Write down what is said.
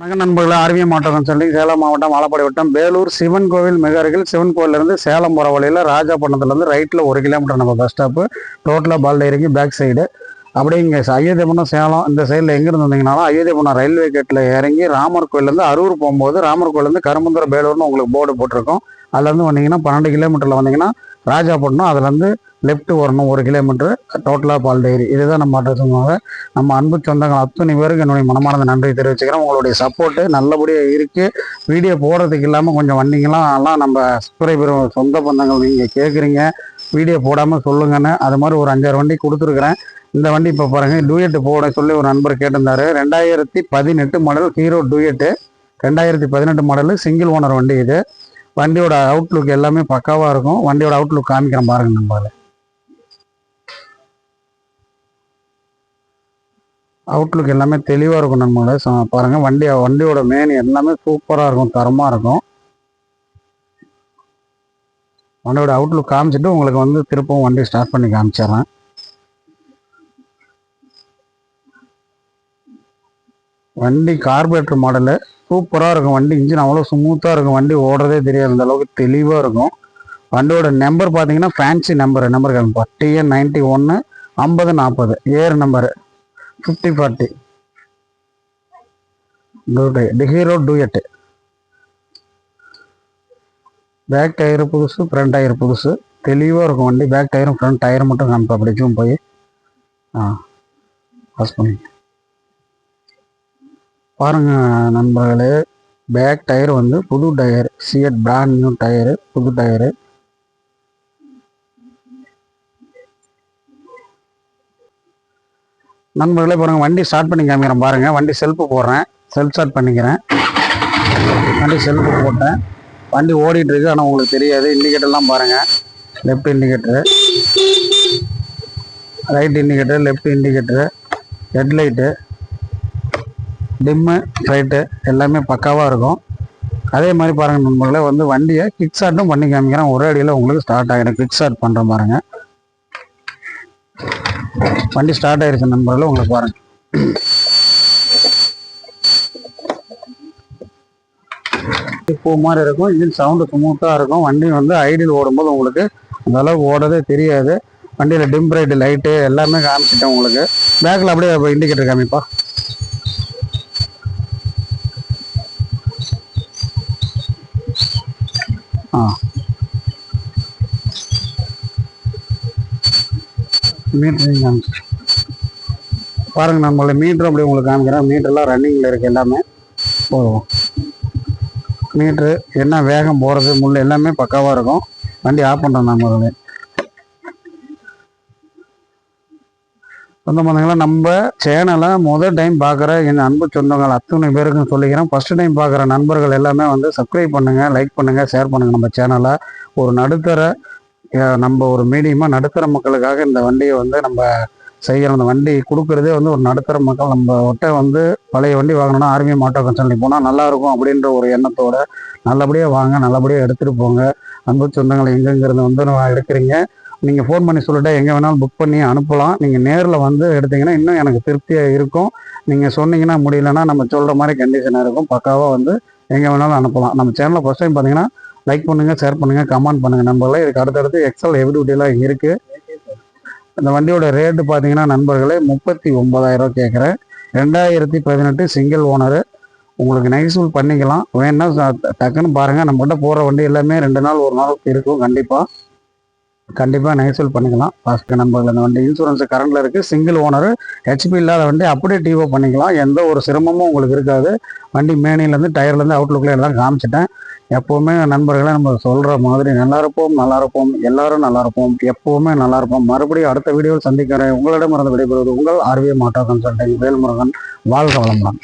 வணக்கம் நண்பர்களே, ORVM auto consulting Salem மாவட்டம் வாழப்பாடி வட்டம் வேலூர் சிவன் கோவில் மிக அருகில் சிவன் கோவிலிருந்து சேலம் போகிற வழியில் ராஜாப்பட்டினத்துலேருந்து ரைட்டில் 1 கிலோமீட்டர் நம்ம பஸ் ஸ்டாப்பு டோட்டலாக பால்டேரிக்கு பேக் சைடு. அப்படியே இங்கே அயோத்தியபுரம் சேலம் இந்த சைடில் எங்கேருந்து வந்தீங்கனாலும் அயோத்தியபுரம் ரயில்வே கேட்டில் இறங்கி ராமர் கோயிலேருந்து அரூர் போகும்போது ராமர் கோயிலேருந்து கரும்புந்துறை வேலூர்னு உங்களுக்கு போர்டு போட்டிருக்கோம். அதுலேருந்து வந்தீங்கன்னா 12 கிலோமீட்டரில் வந்தீங்கன்னா ராஜாப்பட்டினம், அதுலேருந்து லெஃப்ட் வரணும் 1 கிலோமீட்டர் டோட்டலாக பால்டேரி. இதுதான் நம்ம அட்ரஸ். நம்ம அன்பு சொந்தங்கள் அத்தனை பேருக்கு என்னுடைய மனமார்ந்த நன்றி தெரிவிச்சுக்கிறேன். உங்களுடைய சப்போர்ட்டு நல்லபடியாக இருக்குது. வீடியோ போடுறதுக்கு இல்லாமல் கொஞ்சம் வந்தீங்களாம் நம்ம சப்ஸ்கிரைபர் சொந்த பந்தங்கள் நீங்கள் கேட்குறீங்க வீடியோ போடாமல் சொல்லுங்கன்னு. அது மாதிரி ஒரு 5-6 வண்டி கொடுத்துருக்குறேன். இந்த வண்டி இப்போ பாருங்கள், டூயட்டு போட சொல்லி ஒரு நண்பர் கேட்டிருந்தாரு. 2018 model hero Duet, 2018 model single owner வண்டி. இது வண்டியோட அவுட்லுக் எல்லாமே பக்காவாக இருக்கும். வண்டியோட அவுட்லுக் காமிக்கிறேன் பாருங்க. நம்மளால அவுட்லுக் எல்லாமே தெளிவாக இருக்கும். நம்மளோட பாருங்கள், வண்டியோட மேன் எல்லாமே சூப்பராக இருக்கும், தரமாக இருக்கும். வண்டியோட அவுட்லுக் காமிச்சிட்டு உங்களுக்கு திருப்பவும் வண்டி ஸ்டார்ட் பண்ணி காமிச்சிடுறேன். வண்டி கார்பரேட்டர் மாடலு சூப்பராக இருக்கும். வண்டி இன்ஜின் அவ்வளோ ஸ்மூத்தாக இருக்கும். வண்டி ஓடுறதே தெரியாது, அந்த அளவுக்கு தெளிவாக இருக்கும். வண்டியோட நம்பர் பார்த்தீங்கன்னா ஃபேன்சி நம்பர் காமிப்பா, TN 91 5040 ஏர் number 5040 Hero Duet. Back tyre புதுசு, ஃப்ரண்ட் டயர் புதுசு, தெளிவாக இருக்கும் வண்டி. பேக் டயரும் ஃப்ரண்ட் டயர் மட்டும் காமிப்பா, அப்படிக்கும் போய் பாஸ் பண்ணி பாருங்க நண்பர்களே. பேக் டயர் புது tyre, CEAT brand new tyre, புது டயரு. நண்பர்களே பாருங்கள், வண்டி ஸ்டார்ட் பண்ணி காமிக்கிறேன் பாருங்கள். வண்டி செல்ஃபு போடுறேன், செல்ஃப் ஸ்டார்ட் பண்ணிக்கிறேன். வண்டி செல்ஃபு போட்டேன், வண்டி ஓடிட்டுருக்கு. ஆனால் உங்களுக்கு தெரியாது. இண்டிகேட்டர்லாம் பாருங்கள், left indicator, right indicator, left indicator, headlight, dim, right எல்லாமே பக்காவாக இருக்கும். அதே மாதிரி பாருங்கள் நண்பர்களே, வண்டியை கிக் ஸ்டார்ட்டும் பண்ணி காமிக்கிறேன். ஒரே அடியில் உங்களுக்கு ஸ்டார்ட் ஆகிடும். கிக் ஸ்டார்ட் பண்ணுறேன் பாருங்கள். வண்டி ஸ்டார்ட் ஆயிடுச்சு நண்பர்களே, உங்களுக்கு பாருங்கள். பூ மாதிரி இருக்கும். இன்ஜின் சவுண்டு ஸ்மூத்தாக இருக்கும். வண்டி ஐடியில் ஓடும்போது உங்களுக்கு அந்த அளவுக்கு ஓடவே தெரியாது. வண்டியில் டிம் பிரைட் லைட்டு எல்லாமே காமிச்சிட்டேன் உங்களுக்கு. பேக்கில் அப்படியே இண்டிகேட்டர் காமிப்பா. மீட்டரையும் காமிச்சு பாருங்கள் நம்மள மீட்ரு அப்படி உங்களுக்கு காமிக்கிறேன். மீட்டர்லாம் ரன்னிங்கில் இருக்குது, எல்லாமே போதும். மீட்ரு என்ன வேகம் போகிறது முள் எல்லாமே பக்காவாக இருக்கும். வண்டி ஆஃப் பண்ணுறோம் நம்மளே. சொந்த பந்தங்களா, நம்ம சேனலை முதல் டைம் பார்க்குற என் அன்பு சொந்தங்கள் அத்தனை பேருக்கும் சொல்லிக்கிறேன். ஃபஸ்ட்டு டைம் பார்க்குற நண்பர்கள் எல்லாமே சப்ஸ்கிரைப் பண்ணுங்கள், லைக் பண்ணுங்கள், ஷேர் பண்ணுங்கள். நம்ம சேனலை ஒரு நடுத்தர நம்ம ஒரு மீடியமாக நடுத்தர மக்களுக்காக இந்த வண்டியை நம்ம செய்கிறோம். அந்த வண்டி கொடுக்குறதே ஒரு நடுத்தர மக்கள். நம்ம பழைய வண்டி வாங்கணும்னா ஆர்விஎம் ஆட்டோ கன்சல்டிங் போனால் நல்லாயிருக்கும் அப்படின்ற ஒரு எண்ணத்தோட நல்லபடியாக வாங்க, நல்லபடியாக எடுத்துகிட்டு போங்க. அன்பு சொந்தங்களை எங்கெங்கிறது எடுக்கிறீங்க. நீங்கள் ஃபோன் பண்ணி சொல்லிட்டா எங்கே வேணாலும் புக் பண்ணி அனுப்பலாம். நீங்கள் நேரில் எடுத்தீங்கன்னா இன்னும் எனக்கு திருப்தியாக இருக்கும். நீங்கள் சொன்னீங்கன்னா முடியலன்னா நம்ம சொல்கிற மாதிரி கண்டிஷனாக இருக்கும். பக்காவாக எங்கே வேணாலும் அனுப்பலாம். நம்ம சேனலில் ஃபஸ்ட் டைம் பார்த்தீங்கன்னா லைக் பண்ணுங்கள், ஷேர் பண்ணுங்கள், கமெண்ட் பண்ணுங்கள் நண்பர்களே. இதுக்கு அடுத்தடுத்து எக்ஸல் ஹெவி டியூட்டிலாம் இருக்குது. இந்த வண்டியோட ரேட்டு பார்த்தீங்கன்னா நண்பர்களே 39,000 கேட்குறேன். 2018 சிங்கிள் ஓனரு. உங்களுக்கு நைசூல் பண்ணிக்கலாம். வேணுன்னா டக்குன்னு பாருங்கள். நம்மகிட்ட போகிற வண்டி எல்லாமே 2 நாள் 1 நாளுக்கு இருக்கும். கண்டிப்பாக நைசூல் பண்ணிக்கலாம். ஃபஸ்ட்டு நண்பர்கள், அந்த வண்டி இன்சூரன்ஸ் கரண்டில் இருக்குது. சிங்கிள் ஓனரு, ஹெச்பி இல்லாத வண்டி அப்படியே டிஓ பண்ணிக்கலாம். எந்த ஒரு சிரமமும் உங்களுக்கு இருக்காது. வண்டி மேனிலேருந்து டயர்லேருந்து அவுட்லுக்கில் எல்லாம் காமிச்சிட்டேன். எப்போவுமே நண்பர்களை நம்ம சொல்கிற மாதிரி நல்லா இருப்போம், எல்லாரும் நல்லா இருப்போம், எப்போவுமே நல்லா இருப்போம். மறுபடியும் அடுத்த வீடியோவில் சந்திக்கிறேன். உங்களிடம் இருந்து விடைபெறுவது உங்கள் ஆர்விஎம் ஆட்டோ கன்சல்டிங் வேல்முருகன். வாழ்க வளமுடன்.